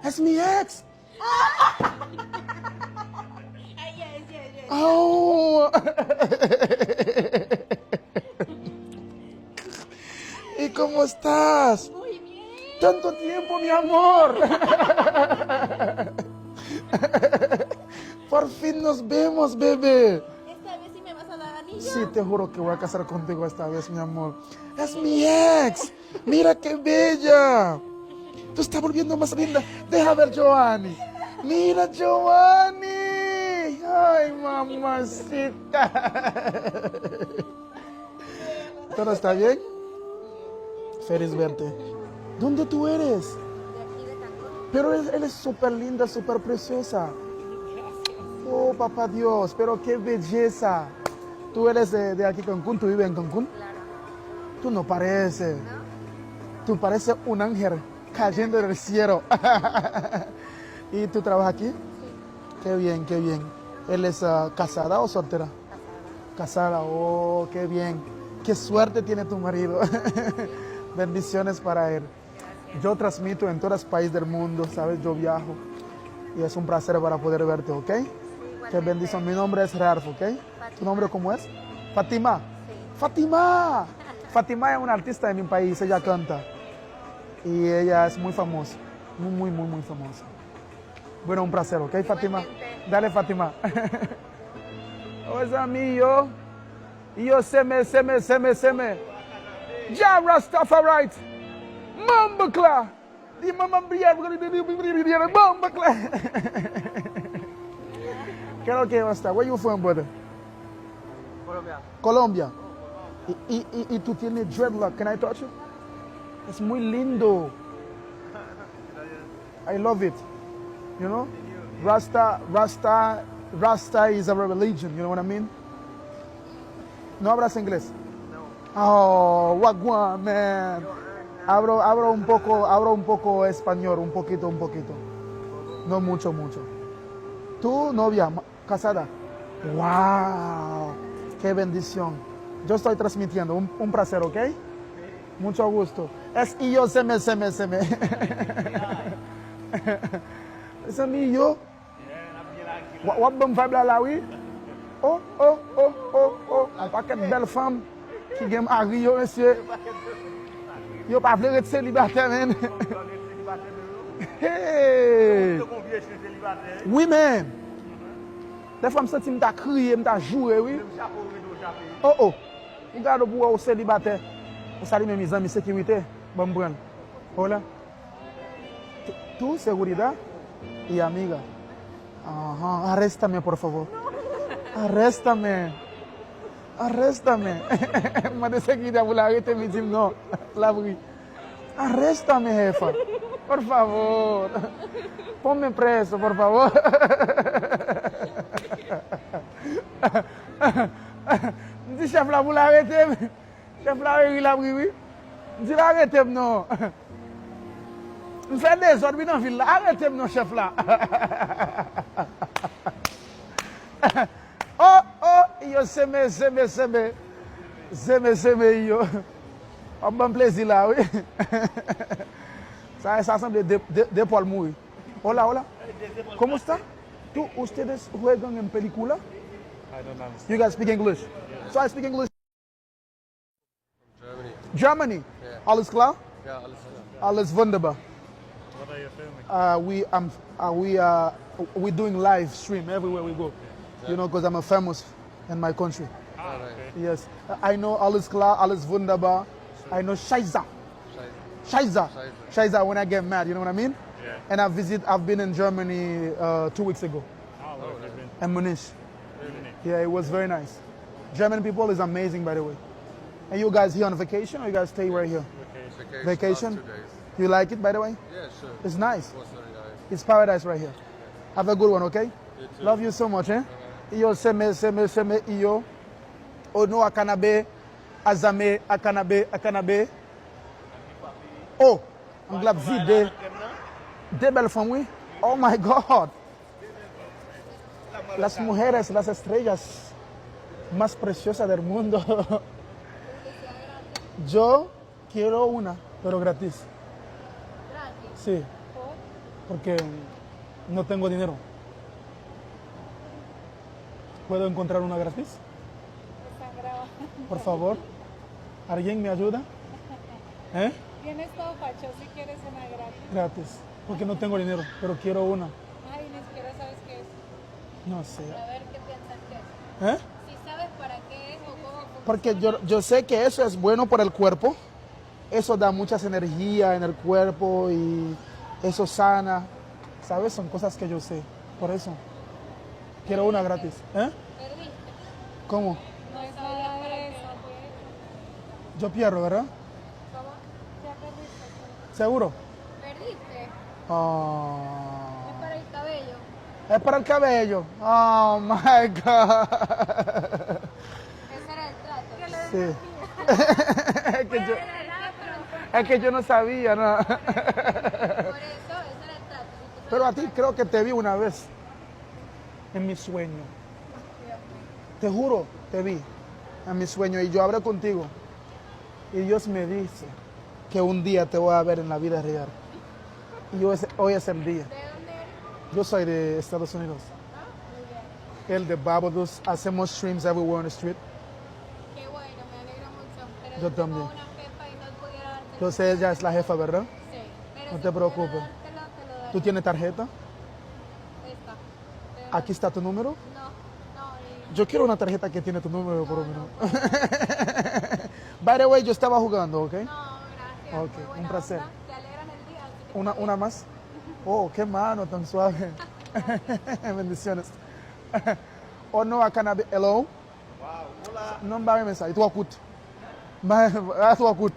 Es mi ex. Yes. Oh. ¿Y cómo estás? Muy bien. Tanto tiempo, mi amor. Por fin nos vemos, bebé. Esta vez sí me vas a dar anillo. Sí, te juro que voy a casar contigo esta vez, mi amor. Es mi ex. Mira qué bella. Tú estás volviendo más linda. Deja ver, Giovanni. Mira, Giovanni. Ay, mamacita. ¿Todo está bien? Feliz verte. ¿Dónde tú eres? De aquí de Cancún. Pero él es súper linda, súper preciosa. Oh, papá Dios, pero qué belleza. ¿Tú eres de aquí, Cancún? ¿Tú vives en Cancún? Claro. Tú no pareces. ¿No? Tú pareces un ángel cayendo del cielo. ¿Y tú trabajas aquí? Sí. Qué bien, qué bien. ¿Él es casada o soltera? Casada. Casada, oh, qué bien. Qué suerte tiene tu marido. Bendiciones para él. Gracias. Yo transmito en todos los países del mundo, ¿sabes? Yo viajo y es un placer para poder verte, ¿ok? Qué bendición. Mi nombre es Ralph, ¿ok? ¿Tu nombre cómo es? Fátima. Sí. Fátima. Fátima es una artista de mi país, ella canta. Y ella es muy famosa. Muy famosa. Bueno, un placer, ¿ok, Fátima? Igualmente. Dale, Fátima. Oye, amigo. Yo seme. Ja Rastafari. Mambakla. Di mamambia. Mambakla. ¿Qué es lo que está? Where you from, brother? Colombia. Y tú tienes dreadlock. Can I touch you? Es muy lindo. I love it. You know? Rasta is a religion. You know what I mean? ¿No hablas inglés? Oh, wagwan, man. Hablo un poco español, un poquito. No mucho. ¿Tu novia, casada? Wow, qué bendición. Yo estoy transmitiendo, un placer, ¿ok? Mucho gusto. Es y yo seme. Es a mí yo. What bon vibe la oui? Oh. Un paquet de belles femmes qui gagnent à Rio, monsieur. Yo pas voulu être célibataire, man. Hey! Oui, man. Des fois, je me sens que je crié, je joué, oui. Oh. Regarde pour vous célibataire. Vous savez, mes amis, sécurité. Bon, bon. Hola. Tu, seguridad y amiga. Ajá. Arréstame, por favor. Arréstame. Me dice que vous l'arrêtez, me dit non. L'abri. Arréstame, jefa. Por favor. Ponme preso, por favor. Me dit, chef là, vous l'arrêtez. Chef là, il l'abri, oui. Me dit, arrêtez, non. Me fait des ordres dans la ville. Arrêtez, non, chef là. Oh, yo seme, yo. Un bon plaisir là, oui. Ça semble de poils muy. Hola. ¿Cómo está? ¿Tú, ustedes juegan en película? I don't understand. You guys speak English? Yeah. So I speak English. Germany. Germany? Yeah. Alles klar? Yeah, alles klar. Alles wunderbar. What are you filming? We're doing live stream everywhere we go. You know, because I'm a famous in my country. Ah, okay. Yes. I know alles klar, alles wunderbar. I know Scheiße. Scheiße when I get mad, you know what I mean? Yeah. And I've been in Germany 2 weeks ago. Oh, where have you been? In Munich. Really? Yeah, it was very nice. German people is amazing, by the way. And you guys here on vacation or you guys stay right here? Vacation? Last 2 days. You like it, by the way? Yeah, sure. It's nice. It was very nice. It's paradise right here. Have a good one, okay? You too. Love you so much, eh? Iyo seme iyo. Ono akanabe, azame akanabe. Oh, I'm glad vide. De belles femmes, oui. Oh my God. Las mujeres, las estrellas más preciosas del mundo. Yo quiero una, pero gratis. Gratis. Sí. ¿Por? porque no tengo dinero. ¿Puedo encontrar una gratis? Están grabando. Por favor. ¿Alguien me ayuda? ¿Eh? Tienes todo pacho si quieres una gratis. Gratis. Porque no tengo dinero, pero quiero una. Ay, ni siquiera sabes qué es. No sé. A ver qué piensas que es. ¿Eh? Si sabes para qué es o cómo funciona. Porque yo sé que eso es bueno para el cuerpo. Eso da muchas energías en el cuerpo y eso sana. ¿Sabes? Son cosas que yo sé. Por eso. Quiero una gratis. ¿Eh? Perdiste. ¿Cómo? No es nada de eso, pues. Yo pierdo, ¿verdad? ¿Cómo? Ya perdiste. ¿Seguro? Perdiste. Ah. Es para el cabello. Es para el cabello. Oh my God. Ese era el trato. Sí. Es que yo no sabía, ¿no? Por eso, ese era el trato. Pero a ti creo que te vi una vez. En mi sueño. Te juro, te vi. En mi sueño. Y yo hablé contigo. Y Dios me dice que un día te voy a ver en la vida real. Y hoy es el día. ¿De dónde eres? Yo soy de Estados Unidos. Muy bien. El de Barbados. Hacemos streams everywhere on the street. Qué bueno, me alegro mucho. Pero Yo tengo también. una jefa y no pudiera dártelo. Entonces ella es la jefa, ¿verdad? Sí. Pero No si te pudiera preocupes. dártelo, te lo daré. ¿Tú tienes tarjeta? Esta. Pero Aquí está tu número. no, Yo quiero una tarjeta que tiene tu número por lo menos. By the way, yo estaba jugando, ¿ok? no, gracias. Ok, Muy un buena placer. onda. Te alegran el día. Así que Una más. Oh, qué mano tan suave. Bendiciones. Oh no, acá na hello. Wow, hola. No me mensagem. Tu akut. Mas tu akut.